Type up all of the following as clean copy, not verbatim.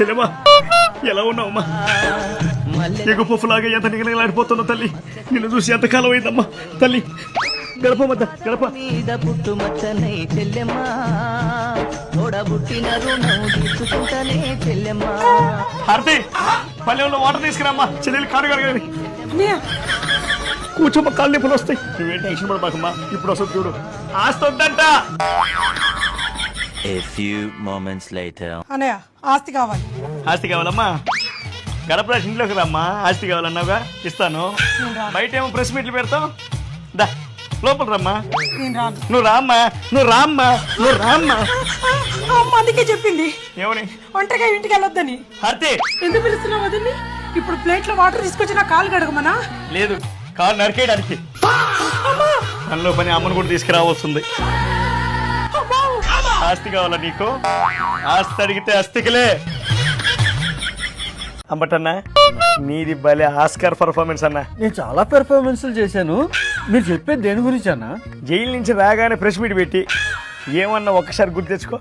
చెల్లెమా ఎలా ఉన్నావమ్మా? ఎగు పువ్వులాగా ఎంత నిగలాడిపోతున్నా తల్లి. నిన్ను చూసి ఎంత కాలం అయిందమ్మా తల్లి. గడప మధ్య గడప మీద పుట్టుమచ్చనే చెల్లెమ్మా, తోడబుట్టిన రుణం తీసుకుంటనే చెల్లెమ్మా. హారతి పల్లెల్లో వాటర్ తీసుకురామ్మా. చెల్లెలు కాడు కడగాలి. కూర్చోమ్మ, కాళ్ళు నొప్పులు వస్తాయి. నువ్వేం టెన్షన్ పడబాకమ్మా, ఇప్పుడు వస్తుంది చూడు. ఆస్తి వద్దంట. A few moments later. అన్నయ్య ఆస్తి కావాలి. ఆస్తి కావాలమ్మా? గడప ఇంట్లోకి రమ్మా. ఆస్తి కావాలన్నావుగా, ఇస్తాను. బయట ఏమో ప్రెస్ మీట్లు పెడతావు. దా లోపల రమ్మా. నేను రాను. నువ్వు రామ్మా, నువ్వు రామ్మా, నువ్వు రామ్మా. అమ్మ అందుకే చెప్పింది ఏమని? ఒంటరిగా ఇంటికి వెళ్ళొద్దని. హారతి ఎందుకు పిలుస్తున్నావు వదిన్ని? ఇప్పుడు ప్లేట్ లో వాటర్ తీసుకొచ్చి నా కాలు కడగమనా? లేదు, కారు నరికేయడానికి. పనిలో పని అమ్మను కూడా తీసుకురావాల్సింది. ఆస్తి కావాలా నీకు? ఆస్తి అడిగితే అస్తికిలే. అంబటన్నా నీది భలే ఆస్కార్ పర్ఫార్మెన్స్ అన్నా. నేను చాలా పెర్ఫార్మెన్స్లు చేశాను. మీరు చెప్పేది దేని గురించి అన్న? జైలు నుంచి రాగానే ప్రెస్ మీట్ పెట్టి ఏమన్నా ఒక్కసారి గుర్తు తెచ్చుకో.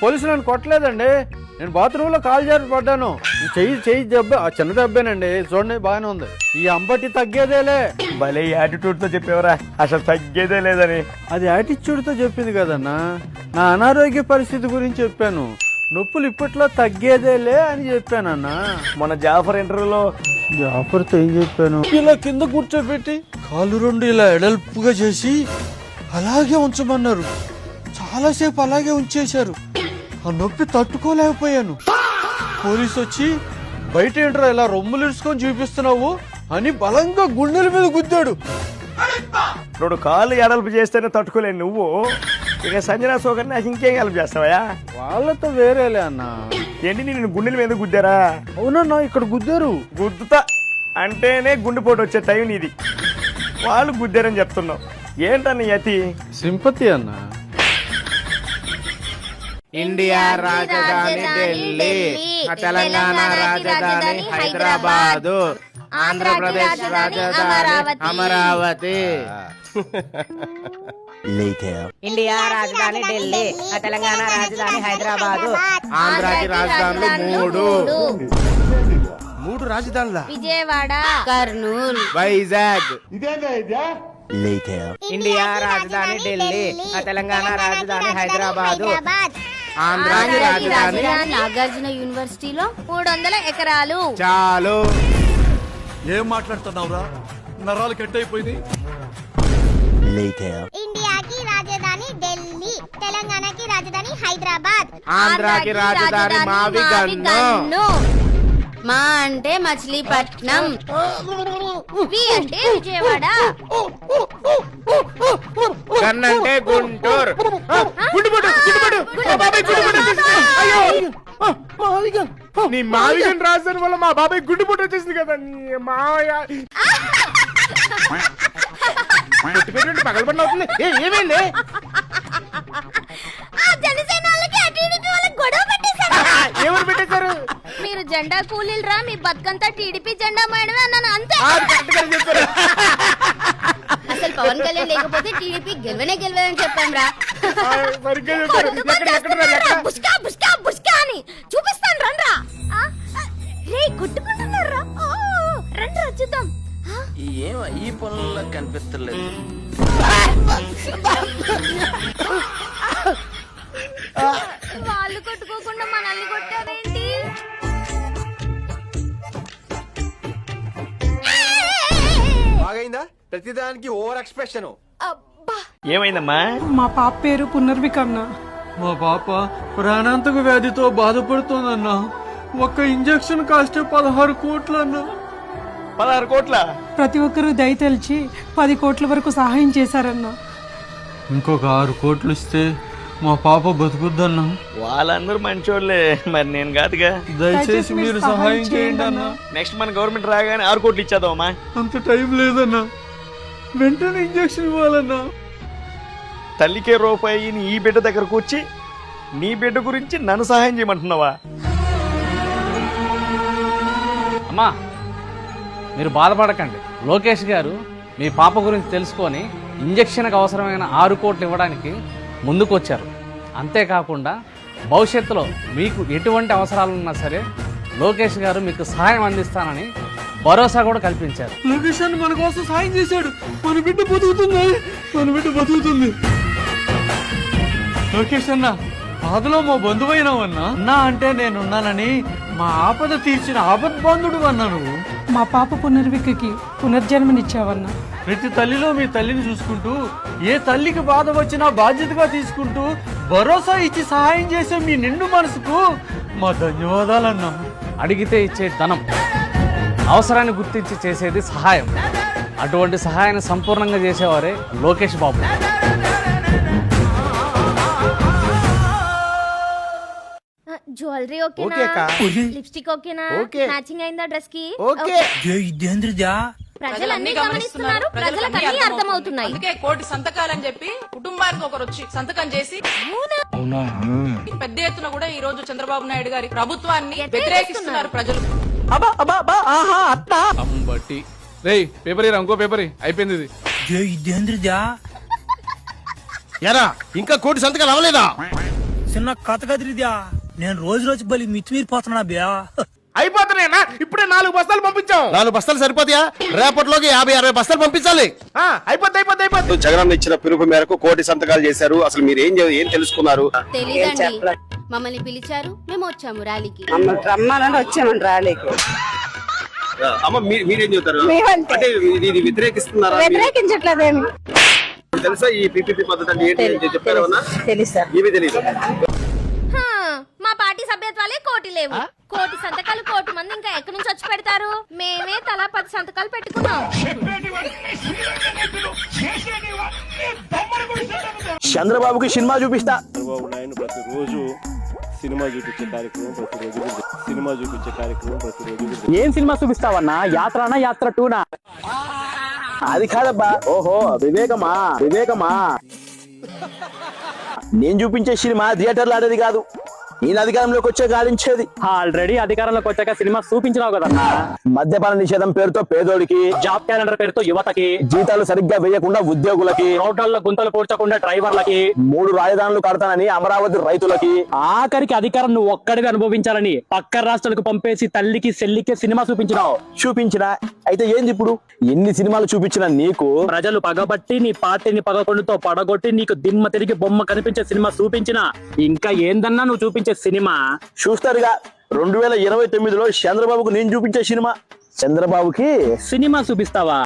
పోలీసులు నన్ను కొట్టలేదండి. నేను బాత్రూమ్ లో కాలు జారి పడ్డాను. చెయ్యి దెబ్బ, చిన్న దెబ్బేనండి. చూడండి బాగానే ఉంది. ఈ అంబటి తగ్గేదేలే. భలే యాటిట్యూడ్ తో చెప్పేవరా, అసలు తగ్గేదే లేదని. అది యాటిట్యూడ్ తో చెప్పింది కదన్నా. నా అనారోగ్య పరిస్థితి గురించి చెప్పాను. నొప్పులు ఇప్పట్లో తగ్గేదేలే అని చెప్పానన్నా. మన జాఫర్ ఇంటర్వ్యూలో జాఫర్తో ఏం చెప్పాను? ఇలా కింద కూర్చోబెట్టి కాళ్ళు రెండు ఇలా ఎడల్పుగా చేసి అలాగే ఉంచమన్నారు. చాలాసేపు అలాగే ఉంచేశారు. ఆ నొప్పి తట్టుకోలేకపోయాను. పోలీసు వచ్చి బయట ఏంట్రా ఇలా రొమ్ములు ఇరుచుకొని చూపిస్తున్నావు అని బలంగా గుండెల మీద గుద్దాడు. రెండు కాళ్ళు ఎడల్పు చేస్తేనే తట్టుకోలేను నువ్వు, ఇక సంజనా సోకర్ నాకు ఇంకేం హెల్ప్ చేస్తావా? వాళ్ళతో వేరేలే అన్న. ఏంటి నేను గుండెల మీద గుద్దారా? అవునన్నా, ఇక్కడ గుద్దారు. గుద్దుతా అంటేనే గుండెపోటు వచ్చే టైం నీది. వాళ్ళు గుద్దారని చెప్తున్నావు ఏంటన్న అతి? సింపతి అన్న. ఇండియా రాజధాని ఢిల్లీ, తెలంగాణ రాజధాని హైదరాబాదు, ఆంధ్రప్రదేశ్ రాజధాని అమరావతి. ఇండియా రాజధాని ఢిల్లీ, తెలంగాణ రాజధాని హైదరాబాదు, ఆంధ్రాకి రాజధానులు మూడు రాజధానుల విజయవాడ, కర్నూలు, వైజాగ్. ఇండియా రాజధాని ఢిల్లీ, తెలంగాణ రాజధాని హైదరాబాదు, ఆంధ్రాకి రాజధాని నాగార్జున యూనివర్సిటీలో 300 ఎకరాలు. చాలు. ఏం మాట్లాడుతున్నావురా? నరాలు కట్ అయిపోయింది. ఇండియాకి రాజధాని ఢిల్లీ, తెలంగాణకి రాజధాని హైదరాబాద్, ఆంధ్రాకి రాజధాని మావిగన్ను. మా అంటే మచిలీపట్నం, వి అంటే విజయవాడ, గన్ అంటే గుంటూరు. నీ మావిగన్ రాజధాని వల్ల మా బాబాయ్ గుండెపోటు వచ్చేసింది కదా. నీ మావయ్య పగలబడి అవుతుంది. ఏమైంది? ఎవరు పెట్టేశారు? మీరు జెండా కూలీలు రా, మీ బతుకంతా టీడీపీ జెండా మేడమే అన్నాను అంతే. అసలు పవన్ కళ్యాణ్ లేకపోతే టీడీపీ గెలవని చెప్పాం రా. బుస్కా బుస్కా బుస్కా అని చూపిస్తాను రండ్రా. రే కొట్టుకుంటున్నారా? రండి చూద్దాం. ఏమో ఈ పొలంలో కనిపిస్తలేదు. వాళ్ళు కొట్టుకోకుండా మనల్ని కొట్టారేంటి? బాగైందా? ప్రతిదానికి ఓవర్ ఎక్స్ప్రెషన్. ఏమైందమ్మా? మా పాప పేరు పునర్వికన్న. మా పాప ప్రాణాంతక వ్యాధితో బాధపడుతోందన్నా. ఒక్క ఇంజెక్షన్ కాస్టే 16 కోట్లు అన్నా. 16 కోట్ల? ప్రతి ఒక్కరూ దయ తెలిచి 10 కోట్ల వరకు సహాయం చేశారన్నా. ఇంకొక 6 కోట్లు ఇస్తే మా పాప బతుకుద్దన్నా. వాళ్ళందరూ మంచోళ్ళే, మరి నేను కాదుగా. దయచేసి మీరు సహాయం చేయండి అన్నా. నెక్స్ట్ మన గవర్నమెంట్ రాగానే 6 కోట్లు ఇచ్చేద్దామమ్మా. అంత టైం లేదన్నా, వెంటనే ఇంజెక్షన్ ఇవ్వాలన్నా. తల్లికే రూపాయి ఈ బిడ్డ దగ్గరకు వచ్చి నీ బిడ్డ గురించి నన్ను సహాయం చేయమంటున్నావా? అమ్మా మీరు బాధపడకండి. లోకేష్ గారు మీ పాప గురించి తెలుసుకొని ఇంజెక్షన్కి అవసరమైన 6 కోట్లు ఇవ్వడానికి ముందుకు వచ్చారు. అంతేకాకుండా భవిష్యత్తులో మీకు ఎటువంటి అవసరాలున్నా సరే లోకేష్ గారు మీకు సహాయం అందిస్తానని భరోసా కూడా కల్పించారు. లోకేష్ అన్న మన కోసం సాయం చేశాడు. మన బిడ్డ బతుకుతుంది, మన బిడ్డ బతుకుతుంది. లోకేష్ అన్న బాధలో మా బంధువైనావన్నా. అన్నా అంటే నేనున్నానని మా ఆపద తీర్చిన ఆపద్బాంధుడు అన్నా నువ్వు. మా పాప పునర్వికకి పునర్జన్మనిచ్చావన్నా. ప్రతి తల్లిలో మీ తల్లిని చూసుకుంటూ, ఏ తల్లికి బాధ వచ్చినా బాధ్యతగా తీసుకుంటూ భరోసా ఇచ్చి సహాయం చేసే మీ నిండు మనసుకు మా ధన్యవాదాలన్నా. అడిగితే ఇచ్చే ధనం, అవసరాన్ని గుర్తించి చేసేది సహాయం. అటువంటి సహాయాన్ని సంపూర్ణంగా చేసేవారే లోకేష్ బాబు. జ్యువెలరీ ఓకే ఓకేనా? అక్క. లిప్స్టిక్ ఓకేనా? ఓకే. మ్యాచింగ్ అయిందా డ్రెస్ కి? ఓకే. ప్రజలు అన్ని గమనిస్తున్నారు, ప్రజలకు అన్ని అర్థమవుతున్నాయి. అందుకే కోటి సంతకాలని చెప్పి కుటుంబానికి ఒకరు వచ్చి సంతకం చేసి పెద్ద ఎత్తున కూడా ఈ రోజు చంద్రబాబు నాయుడు గారి ప్రభుత్వాన్ని వ్యతిరేకిస్తున్నారు ప్రజలు. అంబటి రేయ్ పేపర్ ఇరా, ఇంకో పేపర్ అయిపోయింది ఇది. ఎరా ఇంకా కోటి సంతకాలు అవ్వలేదా? చిన్న కథ కదిరిద్యా, నేను రోజు రోజు బలి మితిమీరిపోతున్నా బ్యా. అయిపోతున్నాయన్నా, ఇప్పుడే 4 బస్తాలు పంపించాం. 4 బస్తాలు సరిపోతాయా? రేపటిలోకి 50-60 బస్తాలు పంపించాలి. అయిపోద్ది. జగనన్న ఇచ్చిన పిలుపు మేరకు కోటి సంతకాలు చేశారు. అసలు మీరు ఏం తెలుసుకున్నారు? తెలీదండి, మమ్మల్ని పిలిచారు, మేము వచ్చాము ర్యాలీకి. రమ్మాలని వచ్చామండి ర్యాలీకి. అమ్మ మీరేం చెబుతారు? అంటే ఇది వ్యతిరేకిస్తున్నారా? వ్యతిరేకించట్లేదేమి. తెలుసా ఈ పీపీపీ పద్ధతి అంటే ఏంటి చెప్పారు? తెలుసా? ఇవి తెలియదు. హా, మా పార్టీ సభ్యత్వాలే కోటి లేవు. కోటి సంతకాలు కోటి మంది ఇంకా ఎక్కడి నుంచి వచ్చి పెడతారు? మేమే తలా 10 సంతకాలు పెట్టుకున్నాం. చంద్రబాబుకి సినిమా చూపిస్తా. చంద్రబాబు నాయుడు ప్రతిరోజు సినిమా చూపించే కార్యక్రమం ప్రతిరోజు. ఏం సినిమా చూపిస్తావన్నా? యాత్రనా, యాత్ర 2నా? అది కాదబ్బా. ఓహో వివేకమా. నేను చూపించే సినిమా థియేటర్లు ఆడేది కాదు, నేను అధికారంలోకి వచ్చే గాలించేది. ఆల్రెడీ అధికారంలోకి వచ్చాక సినిమా చూపించినావు కదన్నా. మద్యపాన నిషేధం పేరుతో పేదోడికి, జాబ్ క్యాలెండర్ పేరుతో యువతకి, జీతాలు సరిగ్గా వేయకుండా ఉద్యోగులకి, రోడ్లలో గుంతలు పూడ్చకుండా డ్రైవర్లకి, 3 రాజధానులు కడతానని అమరావతి రైతులకి, ఆఖరికి అధికారం నువ్వు ఒక్కడిగా అనుభవించాలని పక్క రాష్ట్రాలకు పంపేసి తల్లికి సెల్లికి సినిమా చూపించినావు. చూపించినా అయితే ఏంది ఇప్పుడు? ఎన్ని సినిమాలు చూపించినా నీకు ప్రజలు పగబట్టి నీ పార్టీని పగకొండుతో పడగొట్టి నీకు దిమ్మ తిరిగి బొమ్మ కనిపించే సినిమా చూపించినా ఇంకా ఏందన్నా నువ్వు చూపించే సినిమా? చూస్తారుగా 2029లో చంద్రబాబుకు నేను చూపించే సినిమా. చంద్రబాబుకి సినిమా చూపిస్తావా?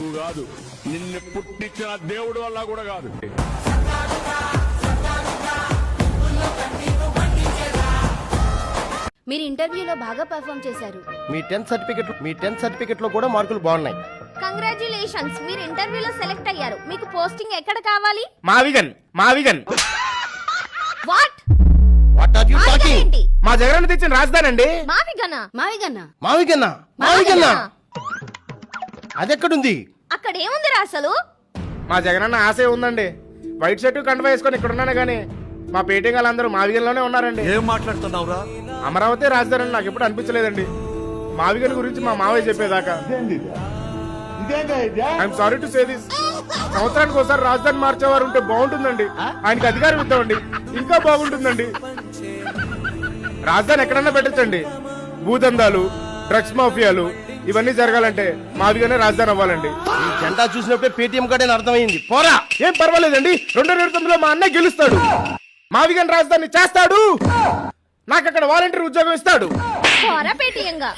నిన్ను పుట్టించిన దేవుడు వల్ల కూడా కాదు. మీరు ఇంటర్వ్యూలో బాగా పర్ఫామ్ చేశారు. మీ 10th సర్టిఫికెట్ లో కూడా మార్కులు బాగున్నాయి. కంగ్రాచులేషన్స్, మీరు ఇంటర్వ్యూలో సెలెక్ట్ అయ్యారు. మీకు పోస్టింగ్ ఎక్కడ కావాలి? మావిగన్ what what are you talking? ఏంటి? మా జగన్ తెచ్చిన రాజధాని అండి. మావిగన్నా అదెక్కడుంది? అక్కడ ఏముందిరా అసలు? మా జగనన్న ఆశే ఉందండి. వైట్ షర్ట్ కండువా వేసుకొని ఇక్కడ ఉన్నాను కానీ మా పేటింగ్ వాళ్ళందరూ మావిగన్లోనే ఉన్నారండి. ఏం మాట్లాడుతున్నావురా? అమరావతి రాజధాని అని నాకు ఎప్పుడు అనిపించలేదండి. మావిగన్ గురించి మా మావయ్య చెప్పేదాకా. I'm sorry to say this. సంవత్సరానికి ఒకసారి రాజధాని మార్చేవారు ఉంటే బాగుంటుందండి. ఆయనకి అధికారం ఇద్దామండి, ఇంకా బాగుంటుందండి. రాజధాని ఎక్కడన్నా పెట్టచ్చండి. భూదందాలు, డ్రగ్స్ మాఫియాలు ఇవన్నీ జరగాలంటే మావిగానే రాజధాని అవ్వాలండి. ఈ జెండా చూసినప్పుడే పేటీఎం కార్డు అని అర్థమైంది. పోరా. ఏం పర్వాలేదండి, 2029లో మా అన్నయ్య గెలుస్తాడు. మావిగన్ రాజధాని చేస్తాడు. నాకు అక్కడ వాలంటీర్ ఉద్యోగం ఇస్తాడు. పేటీఎంగా